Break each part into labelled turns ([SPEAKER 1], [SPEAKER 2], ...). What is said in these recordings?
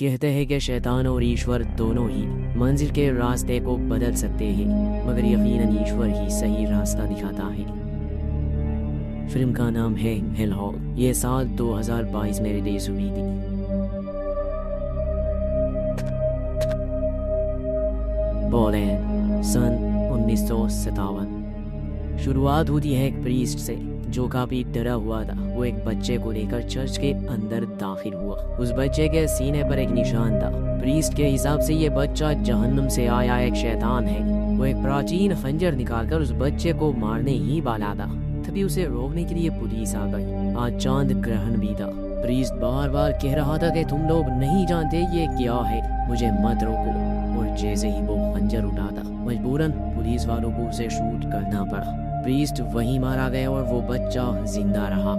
[SPEAKER 1] कहते हैं कि शैतान और ईश्वर दोनों ही मंजिल के रास्ते को बदल सकते हैं, मगर यकीनन ईश्वर ही सही रास्ता दिखाता है। फिल्म का नाम है हेल हॉल। ये साल 2022 में रिलीज हुई थी। पोलैंड, सन 1957। शुरुआत होती है एक प्रीस्ट से जो काफी डरा हुआ था। वो एक बच्चे को लेकर चर्च के अंदर दाखिल हुआ। उस बच्चे के सीने पर एक निशान था। प्रीस्ट के हिसाब से ये बच्चा जहन्नुम से आया एक शैतान है। वो एक प्राचीन खंजर निकालकर उस बच्चे को मारने ही वाला था। तभी उसे रोकने के लिए पुलिस आ गई। आज चांद ग्रहण भी था। प्रीस्ट बार बार कह रहा था कि तुम लोग नहीं जानते ये क्या है, मुझे मत रोको। और जैसे ही वो खंजर उठाता, मजबूरन पुलिस वालों को उसे शूट करना पड़ा। प्रीस्ट वहीं मारा गया और वो बच्चा जिंदा रहा।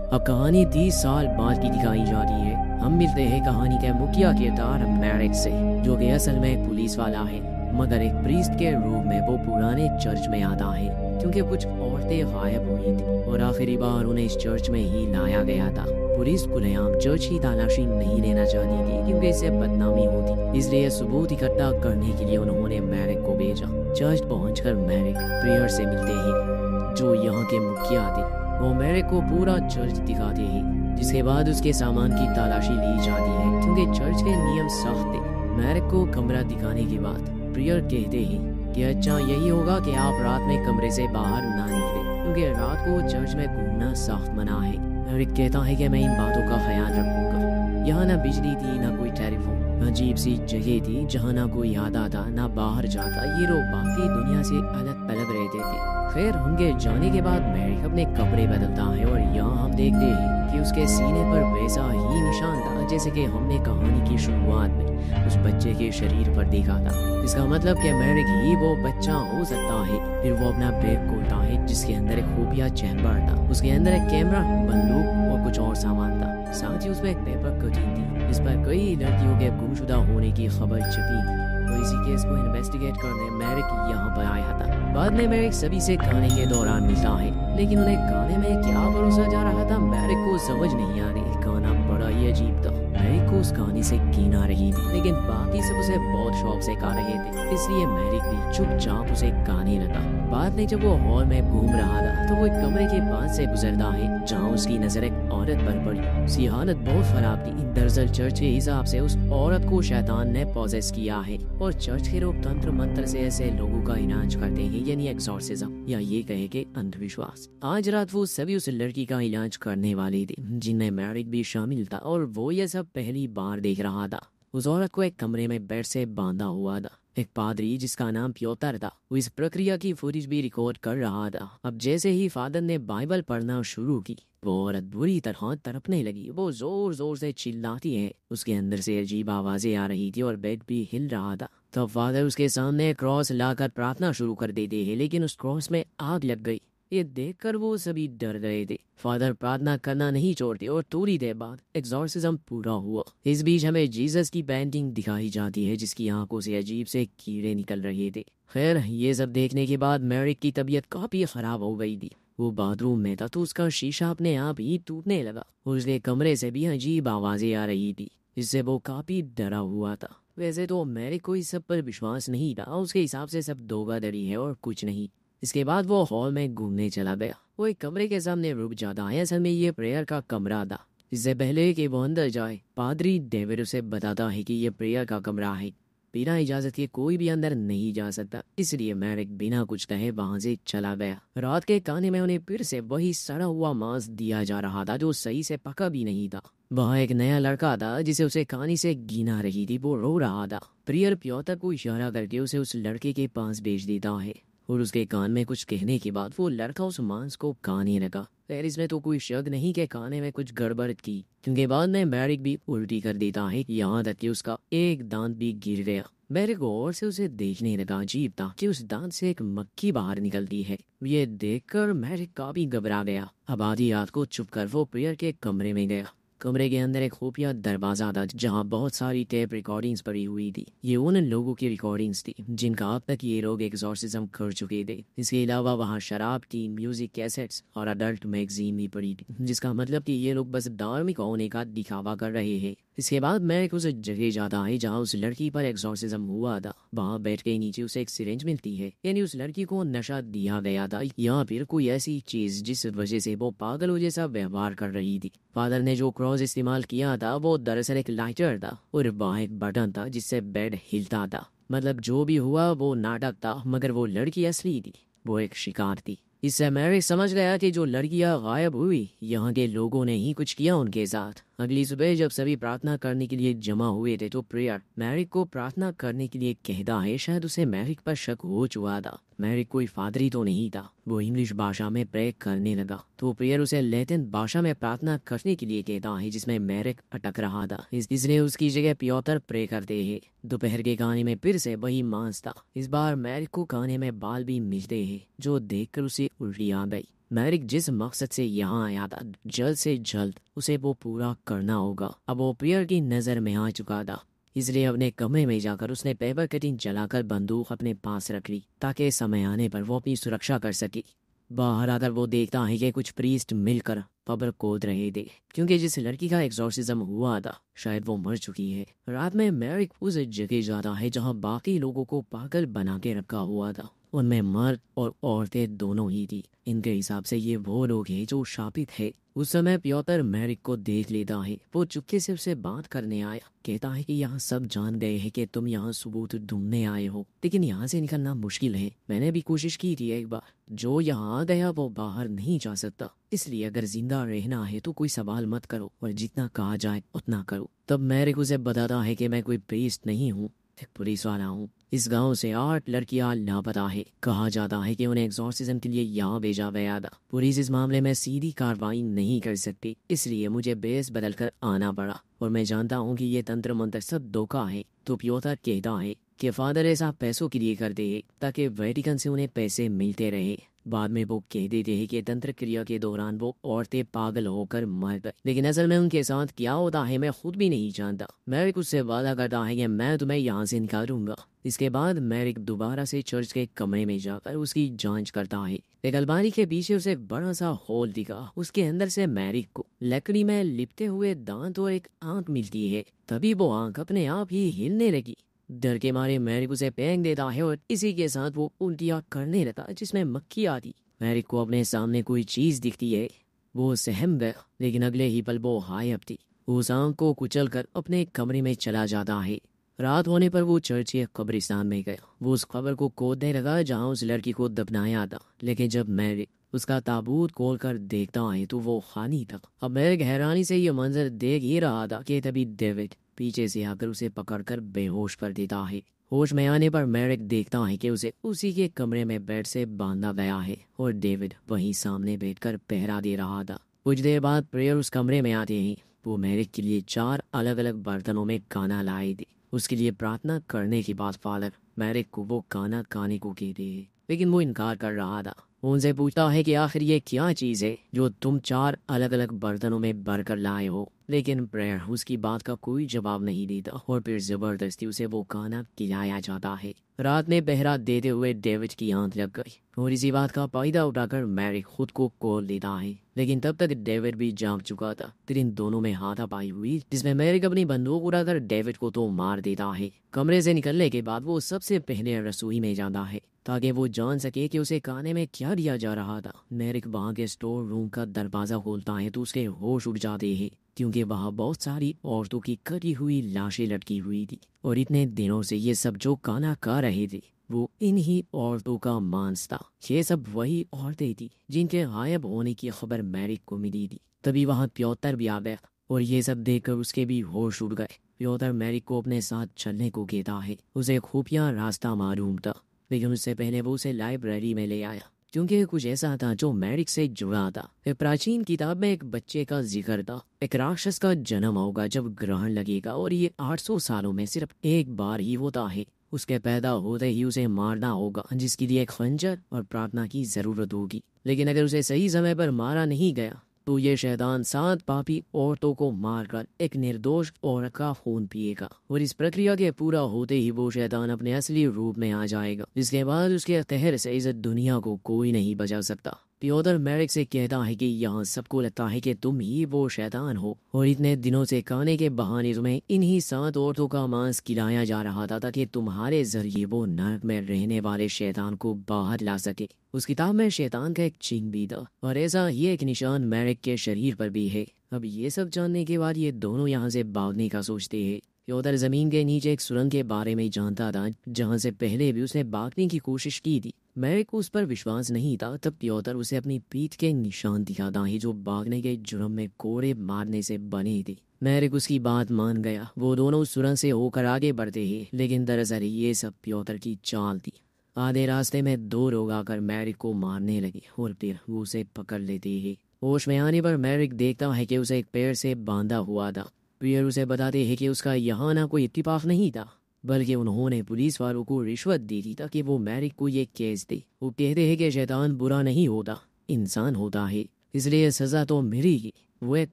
[SPEAKER 1] अब कहानी 30 साल बाद की दिखाई जा रही है। हम मिलते हैं कहानी के मुखिया किरदार मैरिक से, जो कि असल में एक पुलिस वाला है, मगर एक प्रीस्ट के रूप में वो पुराने चर्च में आता है क्योंकि कुछ औरतें गायब हुई थी और आखिरी बार उन्हें इस चर्च में ही लाया गया था। पुलिस खुलेआम चर्च की तलाशी नहीं लेना चाहती थी क्योंकि इससे बदनामी होती, इसलिए सबूत इकट्ठा करने के लिए उन्होंने मैरिक को भेजा। चर्च पहुंचकर मैरिक प्रियर से मिलते हैं जो यहाँ के मुखिया थे। वो मैरिक को पूरा चर्च दिखाते हैं, जिसके बाद उसके सामान की तलाशी ली जाती है क्योंकि चर्च के नियम सख्त थे। मैरिक को कमरा दिखाने के बाद प्रियर कहते हैं कि अच्छा यही होगा कि आप रात में कमरे से बाहर ना निकले क्योंकि रात को चर्च में घूमना सख्त मना है। मैरिक कहता है कि मैं इन बातों का ख्याल रखूंगा। यहाँ ना बिजली थी, ना कोई टेलीफोन। अजीब सी जगह थी जहाँ ना कोई आता था ना बाहर जाता। ये लोग बाकी दुनिया से अलग अलग रहते थे। खैर उनके जाने के बाद मैरिक अपने कपड़े बदलता है और यहाँ हम देखते हैं कि उसके सीने पर वैसा ही निशान था जैसे कि हमने कहानी की शुरुआत में उस बच्चे के शरीर पर देखा था। इसका मतलब कि मैरिक ही वो बच्चा हो सकता है। फिर वो अपना बैग खोलता है जिसके अंदर एक खुफिया चैम्बर था। उसके अंदर एक कैमरा, बंदूक और कुछ और सामान था। साथ ही उसमें एक पेपर कटिंग थी जिस पर कई लड़कियों के गुमशुदा होने की खबर छपी थी। तो इसी केस को इन्वेस्टिगेट करने मैरिक यहाँ पर आया था। बाद में मैरिक सभी से खाने के दौरान मिलता है, लेकिन उन्हें खाने में क्या परोसा जा रहा था मैरिक को समझ नहीं आ रही। खाना बड़ा ही अजीब था। मैरिक को उस खाने से घिन आ रही थी, लेकिन बाकी सब उसे बहुत शौक से खा रहे थे, इसलिए मैरिक भी चुपचाप उसे खाने लगा। बाद में जब वो हॉल में घूम रहा था तो वो एक कमरे के पास से गुजरता है जहाँ उसकी नजर एक औरत पर पड़ी। उसकी हालत बहुत खराब थी। दरअसल चर्च के हिसाब से उस औरत को शैतान ने पॉजेस किया है और चर्च के लोग तंत्र मंत्र से ऐसे लोगों का इलाज करते हैं, यानी एक्सॉर्सिज्म, या ये कहे कि अंधविश्वास। आज रात वो सभी उस लड़की का इलाज करने वाले थे जिनमें मैरिक भी शामिल था और वो ये सब पहली बार देख रहा था। उस औरत को एक कमरे में बेड से बांधा हुआ था। एक पादरी जिसका नाम प्योतर था वो इस प्रक्रिया की फुटेज भी रिकॉर्ड कर रहा था। अब जैसे ही फादर ने बाइबल पढ़ना शुरू की, वो औरत बुरी तरह तड़पने लगी। वो जोर जोर से चिल्लाती है। उसके अंदर से अजीब आवाजें आ रही थी और बेड भी हिल रहा था। तब फादर उसके सामने क्रॉस लाकर प्रार्थना शुरू कर देते हैं, लेकिन उस क्रॉस में आग लग गई। ये देखकर वो सभी डर गए थे। फादर प्रार्थना करना नहीं छोड़ते और थोड़ी देर बाद एक्सॉर्सिज्म पूरा हुआ। इस बीच हमें जीसस की पेंटिंग दिखाई जाती है जिसकी आंखों से अजीब से कीड़े निकल रहे थे। खैर ये सब देखने के बाद मैरिक की तबीयत काफी खराब हो गई थी। वो बाथरूम में था तो उसका शीशा अपने आप ही टूटने लगा। उसके कमरे से भी अजीब आवाजें आ रही थी, जिससे वो काफी डरा हुआ था। वैसे तो मैरिक को इस सब पर विश्वास नहीं था। उसके हिसाब से सब धोखाधड़ी है और कुछ नहीं। इसके बाद वो हॉल में घूमने चला गया। वो एक कमरे के सामने रुक जाता है। असल में ये प्रेयर का कमरा था। इससे पहले कि वो अंदर जाए, पादरी डेविड उसे बताता है कि ये प्रेयर का कमरा है, बिना इजाजत के कोई भी अंदर नहीं जा सकता। इसलिए मैरिक बिना कुछ कहे वहां से चला गया। रात के खाने में उन्हें फिर से वही सड़ा हुआ मांस दिया जा रहा था जो सही से पका भी नहीं था। वहाँ एक नया लड़का था जिसे उसे खाने से घिन आ रही थी। वो रो रहा था। प्रियर प्योतर को इशारा करके उसे उस लड़के के पास भेज देता है और उसके कान में कुछ कहने के बाद वो लड़का उस मांस को खाने लगा। खैर इसमें तो कोई शक नहीं कि खाने में कुछ गड़बड़ की, क्योंकि बाद में मैरिक भी उल्टी कर देता है, यहाँ तक कि उसका एक दांत भी गिर गया। मैरिक और से उसे देखने लगा। अजीब था कि उस दांत से एक मक्खी बाहर निकलती है। ये देखकर मैरिक काफी घबरा गया। अब आधी रात को चुप कर वो प्रियर के कमरे में गया। कमरे के अंदर एक खुफिया दरवाजा था जहाँ बहुत सारी टेप रिकॉर्डिंग्स पड़ी हुई थी। ये उन लोगों की रिकॉर्डिंग्स थी जिनका अब तक ये लोग एक्सॉर्सिज्म कर चुके थे। इसके अलावा वहाँ शराब की, म्यूजिक कैसेट्स और अडल्ट मैगजीन भी पड़ी थी, जिसका मतलब कि ये लोग बस धार्मिक होने का दिखावा कर रहे हैं। इसके बाद मैरिक उस जगह जाता है जहाँ उस लड़की पर एक्सॉर्सिज्म हुआ था। वहाँ बेड के नीचे उसे एक सिरिंज मिलती है, यानी उस लड़की को नशा दिया गया था या फिर कोई ऐसी चीज जिस वजह से वो पागलों जैसा व्यवहार कर रही थी। फादर ने जो क्रॉस इस्तेमाल किया था वो दरअसल एक लाइटर था और वहाँ एक बटन था जिससे बेड हिलता था। मतलब जो भी हुआ वो नाटक था, मगर वो लड़की असली थी, वो एक शिकार थी। इससे मैरिक समझ गया कि जो लड़कियां गायब हुई यहाँ के लोगों ने ही कुछ किया उनके साथ। अगली सुबह जब सभी प्रार्थना करने के लिए जमा हुए थे तो प्रेयर मैरिक को प्रार्थना करने के लिए कहता है। शायद उसे मैरिक पर शक हो चुका था। मैरिक कोई फादरी तो नहीं था। वो इंग्लिश भाषा में प्रे करने लगा तो प्रेयर उसे लैटिन भाषा में प्रार्थना करने के लिए कहता है जिसमें मैरिक अटक रहा था। इसलिए उसकी जगह पियोतर प्रे करते हैं। दोपहर के खाने में फिर से वही मांस था। इस बार मैरिक को खाने में बाल भी मिलते हैं जो देखकर उसे उल्टी आ गई। मैरिक जिस मकसद से यहाँ आया था जल्द से जल्द उसे वो पूरा करना होगा। अब वो प्रेयर की नजर में आ चुका था, इसलिए अपने कमरे में जाकर उसने पेपर कटिंग जलाकर बंदूक अपने पास रख ली ताकि समय आने पर वो अपनी सुरक्षा कर सके। बाहर आकर वो देखता है कि कुछ प्रीस्ट मिलकर कब्र खोद रहे थे, क्योंकि जिस लड़की का एक्सॉर्सिज्म हुआ था शायद वो मर चुकी है। रात में मैरिक उस जगह जाता है जहाँ बाकी लोगों को पागल बना के रखा हुआ था। उनमें मर्द और औरतें दोनों ही थी। इनके हिसाब से ये वो लोग हैं जो शापित है। उस समय पियोतर मैरिक को देख लेता है। वो चुपके से उससे बात करने आया। कहता है कि यहाँ सब जान गए हैं कि तुम यहाँ सबूत ढूंढने आए हो, लेकिन यहाँ से निकलना मुश्किल है। मैंने भी कोशिश की थी एक बार। जो यहाँ आ गया वो बाहर नहीं जा सकता, इसलिए अगर जिंदा रहना है तो कोई सवाल मत करो और जितना कहा जाए उतना करो। तब मैरिक उसे बताता है कि मैं कोई प्रीस्ट नहीं हूँ, एक पुलिस वाला हूँ। इस गांव से 8 लड़कियां लापता है। कहा जाता है कि उन्हें एक्सॉर्सिज्म के लिए यहाँ भेजा गया था। पुलिस इस मामले में सीधी कार्रवाई नहीं कर सकती, इसलिए मुझे बेस बदल कर आना पड़ा और मैं जानता हूँ कि ये तंत्र मंत्र सब धोखा है। तो पियोतर कहता है कि फादर ऐसा पैसों के लिए करते हैं ताकि वेटिकन से उन्हें पैसे मिलते रहे। बाद में वो कह देते हैं कि तंत्र क्रिया के दौरान वो औरतें पागल होकर मर गई, लेकिन असल में उनके साथ क्या होता है मैं खुद भी नहीं जानता। मैरिक उससे वादा करता है कि मैं तुम्हें यहाँ से निकालूंगा। इसके बाद मैरिक दोबारा से चर्च के कमरे में जाकर उसकी जांच करता है। एक अलमारी के पीछे उसे एक बड़ा सा होल दिखा। उसके अंदर से मैरिक को लकड़ी में लिपटे हुए दांत और एक आंख मिलती है। तभी वो आंख अपने आप ही हिलने लगी। डर के मारे मैरिक उसे फेंक देता है और इसी के साथ वो उल्टियाँ करने लगा जिसमें मक्खी आती। मैरिक को अपने सामने कोई चीज दिखती है। वो सहम गया, लेकिन अगले ही पल वो गायब थी। उस आंख को कुचल कर अपने कमरे में चला जाता है। रात होने पर वो चर्च के कब्रिस्तान में गया। वो उस कब्र को खोदने लगा जहाँ उस लड़की को दफनाया था, लेकिन जब मैरिक उसका ताबूत खोल कर देखता है तो वो खाली था। अब मैरिक हैरानी से ये मंजर देख ही रहा था कि तभी डेविड पीछे से आकर उसे पकड़कर बेहोश कर देता है। होश में आने पर मैरिक देखता है कि उसे उसी के कमरे में बेड से बांधा गया है और डेविड वहीं सामने बैठकर पहरा दे रहा था। कुछ देर बाद प्रेयर उस कमरे में आते हैं। वो मैरिक के लिए 4 अलग अलग बर्तनों में खाना लाए थे। उसके लिए प्रार्थना करने के बाद फादर मैरिक को वो खाना खाने को कहते हैं, लेकिन वो इनकार कर रहा था। वो उनसे पूछता है कि आखिर ये क्या चीज़ है जो तुम 4 अलग अलग बर्तनों में भरकर लाए हो, लेकिन प्रेयर उसकी बात का कोई जवाब नहीं देता और फिर जबरदस्ती उसे वो खाना खिलाया जाता है। रात में पहरा देते हुए डेविड की आंख लग गई और इसी बात का फायदा उठाकर मैरिक खुद को खोल लेता है, लेकिन तब तक डेविड भी जाग चुका था। फिर इन दोनों में हाथापाई हुई जिसमें मैरिक अपनी बंदूक उड़ाकर डेविड को तो मार देता है। कमरे से निकलने के बाद वो सबसे पहले रसोई में जाता है ताकि वो जान सके कि उसे खाने में क्या दिया जा रहा था। मैरिक वहाँ के स्टोर रूम का दरवाजा खोलता है तो उसके होश उड़ जाते हैं, क्योंकि वहाँ बहुत सारी औरतों की कटी हुई लाशें लटकी हुई थी और इतने दिनों से ये सब जो खाना खा रहे थे वो इन्हीं औरतों का मांस था। ये सब वही औरतें थी जिनके गायब होने की खबर मैरिक को मिली थी। तभी वहाँ पियोतर भी आ गया और ये सब देखकर उसके भी होश उड़ गए। पियोतर मैरिक को अपने साथ चलने को कहता है। उसे खुफिया रास्ता मालूम था, लेकिन उससे पहले वो उसे लाइब्रेरी में ले आया, क्योंकि कुछ ऐसा था जो मैरिक से जुड़ा था। एक प्राचीन किताब में एक बच्चे का जिक्र था। एक राक्षस का जन्म होगा जब ग्रहण लगेगा और ये 800 सालों में सिर्फ एक बार ही होता है। उसके पैदा होते ही उसे मारना होगा, जिसके लिए एक खंजर और प्रार्थना की जरूरत होगी। लेकिन अगर उसे सही समय पर मारा नहीं गया तो ये शैतान 7 पापी औरतों को मारकर एक निर्दोष औरत का खून पिएगा और इस प्रक्रिया के पूरा होते ही वो शैतान अपने असली रूप में आ जाएगा, जिसके बाद उसके कहर से इस दुनिया को कोई नहीं बचा सकता। पियोतर मैरिक से कहता है कि यहाँ सबको लगता है कि तुम ही वो शैतान हो और इतने दिनों से खाने के बहाने तुम्हें इन्हीं 7 औरतों का मांस खिलाया जा रहा था ताकि तुम्हारे जरिए वो नर्क में रहने वाले शैतान को बाहर ला सके। उस किताब में शैतान का एक चिन्ह भी था और ऐसा ही एक निशान मैरिक के शरीर पर भी है। अब ये सब जानने के बाद ये दोनों यहाँ से भागने का सोचते हैं। पियोतर जमीन के नीचे एक सुरंग के बारे में जानता था जहाँ से पहले भी उसने भागने की कोशिश की थी। मैरिक को उस पर विश्वास नहीं था, तब पियोतर उसे अपनी पीठ के निशान दिखाता है जो भागने के जुर्म में कोड़े मारने से बने थे। मैरिक उसकी बात मान गया। वो दोनों उस सुरंग से होकर आगे बढ़ते हैं, लेकिन दरअसल ये सब पियोतर की चाल थी। आधे रास्ते में 2 लोग आकर मैरिक को मारने लगे और फिर वो उसे पकड़ लेते हैं। होश में आने पर मैरिक देखता है कि उसे एक पेड़ से बांधा हुआ था। पियर उसे बताते हैं कि उसका यहाँ ना कोई इत्तिफाक नहीं था, बल्कि उन्होंने पुलिस वालों को रिश्वत दी थी ताकि वो मैरिक को ये केस दे। वो कहते हैं कि शैतान बुरा नहीं होता, इंसान होता है, इसलिए सजा तो मिलेगी। वो एक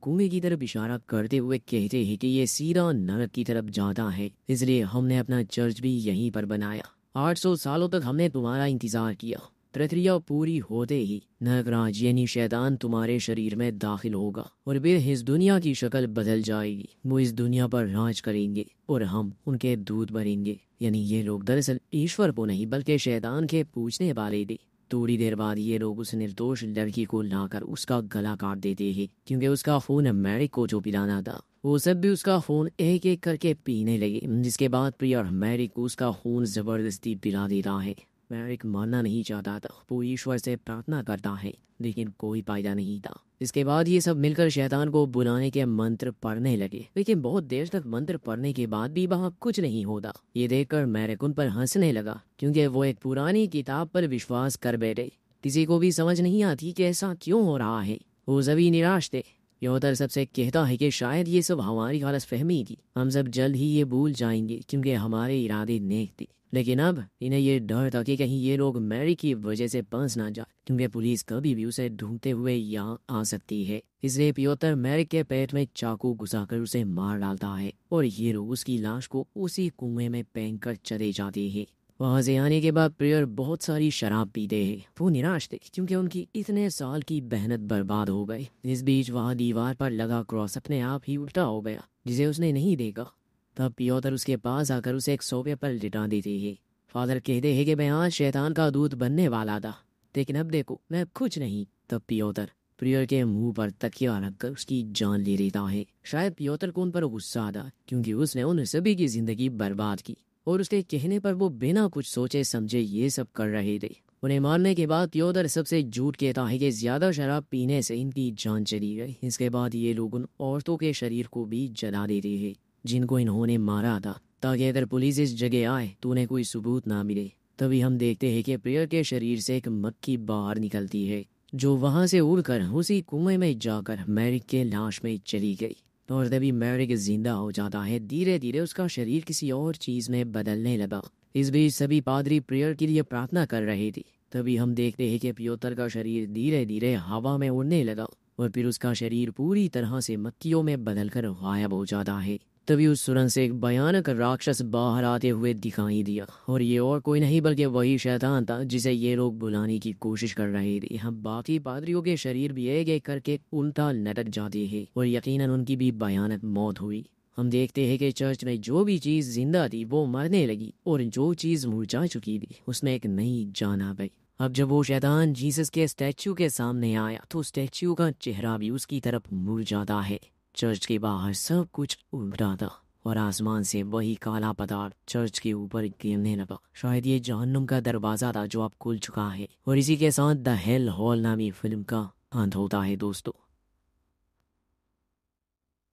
[SPEAKER 1] कुएं की तरफ इशारा करते हुए कहते हैं कि ये सीधा नरक की तरफ जाता है, इसलिए हमने अपना चर्च भी यहीं पर बनाया। 800 सालों तक हमने तुम्हारा इंतजार किया। प्रक्रिया पूरी होते ही नरकराज यानी शैतान तुम्हारे शरीर में दाखिल होगा और फिर इस दुनिया की शक्ल बदल जाएगी। वो इस दुनिया पर राज करेंगे और हम उनके दूत बनेंगे। यानी ये लोग दरअसल ईश्वर को नहीं बल्कि शैतान के पूछने वाले थे। थोड़ी देर बाद ये लोग उस निर्दोष लड़की को लाकर उसका गला काट देते हैं क्योंकि उसका खून मैरिक को जो पिलाना था। वो सब भी उसका खून एक एक करके पीने लगे, जिसके बाद प्रियर मैरिक को उसका खून जबरदस्ती पिला देता है। मैरिक मरना नहीं चाहता था, वो ईश्वर से प्रार्थना करता है, लेकिन कोई फायदा नहीं था। इसके बाद ये सब मिलकर शैतान को बुलाने के मंत्र पढ़ने लगे, लेकिन बहुत देर तक मंत्र पढ़ने के बाद भी वहाँ कुछ नहीं होता। ये देखकर मैरिक उन पर हंसने लगा क्योंकि वो एक पुरानी किताब पर विश्वास कर बैठे। किसी को भी समझ नहीं आती कि ऐसा क्यों हो रहा है। वो सभी निराश थे। पियोतर सबसे कहता है कि शायद ये सब हमारी गलतफहमी थी, हम सब जल्द ही ये भूल जाएंगे क्योंकि हमारे इरादे नेक थे। लेकिन अब इन्हें ये डर था कि कहीं ये लोग मैरी की वजह से फंस ना जाए क्योंकि पुलिस कभी भी उसे ढूंढते हुए यहाँ आ सकती है। इसलिए पियोतर मैरी के पेट में चाकू घुसाकर उसे मार डालता है और ये लोग उसकी लाश को उसी कुएं में फेंक कर चले जाते हैं। वहाँ से आने के बाद प्रियर बहुत सारी शराब पीते हैं। वो निराश थे क्योंकि उनकी इतने साल की मेहनत बर्बाद हो गई। इस बीच वहाँ दीवार पर लगा क्रॉस अपने आप ही उल्टा हो गया जिसे उसने नहीं देखा। तब पियोतर उसके पास आकर उसे एक सोफे पर लिटा देती है। फादर कहते हैं कि मैं आज शैतान का दूत बनने वाला था, लेकिन अब देखो मैं कुछ नहीं। तब पियोतर प्रियर के मुंह पर तकिया रखकर उसकी जान ले लेता है। शायद पियोतर को उन पर गुस्सा था क्योंकि उसने उन सभी की जिंदगी बर्बाद की और उसके कहने पर वो बिना कुछ सोचे समझे ये सब कर रहे थे। उन्हें मारने के बाद पियोतर सबसे झूठ कहता है कि ज्यादा शराब पीने से इनकी जान चली गई। इसके बाद ये लोग उन औरतों के शरीर को भी जला देते हैं जिनको इन्होंने मारा था, ताकि अगर पुलिस इस जगह आए तो उन्हें कोई सबूत ना मिले। तभी हम देखते हैं कि प्रियर के शरीर से एक मक्खी बाहर निकलती है जो वहां से उड़कर उसी कुएं में जाकर मैरिक के लाश में चली गई और तभी मैरिक जिंदा हो जाता है। धीरे धीरे उसका शरीर किसी और चीज में बदलने लगा। इस बीच सभी पादरी प्रियर के लिए प्रार्थना कर रहे थे। तभी हम देखते हैं कि पियोतर का शरीर धीरे धीरे हवा में उड़ने लगा और फिर उसका शरीर पूरी तरह से मक्खियों में बदलकर गायब हो जाता है। तभी उस सुरंग से एक भयानक राक्षस बाहर आते हुए दिखाई दिया और ये और कोई नहीं बल्कि वही शैतान था जिसे ये लोग बुलाने की कोशिश कर रहे थे। हम बाकी पादरियों के शरीर भी एक एक करके उल्टा लटक जाते हैं और यकीनन उनकी भी भयानक मौत हुई। हम देखते हैं कि चर्च में जो भी चीज जिंदा थी वो मरने लगी और जो चीज मुरझा चुकी थी उसमें एक नई जान आ गई। अब जब वो शैतान जीसस के स्टैचू के सामने आया तो स्टैचू का चेहरा भी उसकी तरफ मुड़ जाता है। चर्च के बाहर सब कुछ उल्टा था और आसमान से वही काला पदार्थ चर्च के ऊपर गिरने लगा। शायद ये जहन्नुम का दरवाजा था जो अब खुल चुका है। और इसी के साथ द हेल हॉल नामी फिल्म का अंत होता है। दोस्तों,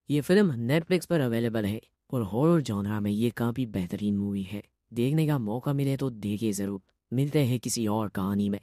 [SPEAKER 1] ये फिल्म नेटफ्लिक्स पर अवेलेबल है और हॉरर जॉनरा में ये काफी बेहतरीन मूवी है। देखने का मौका मिले तो देखिए जरूर। मिलते हैं किसी और कहानी में।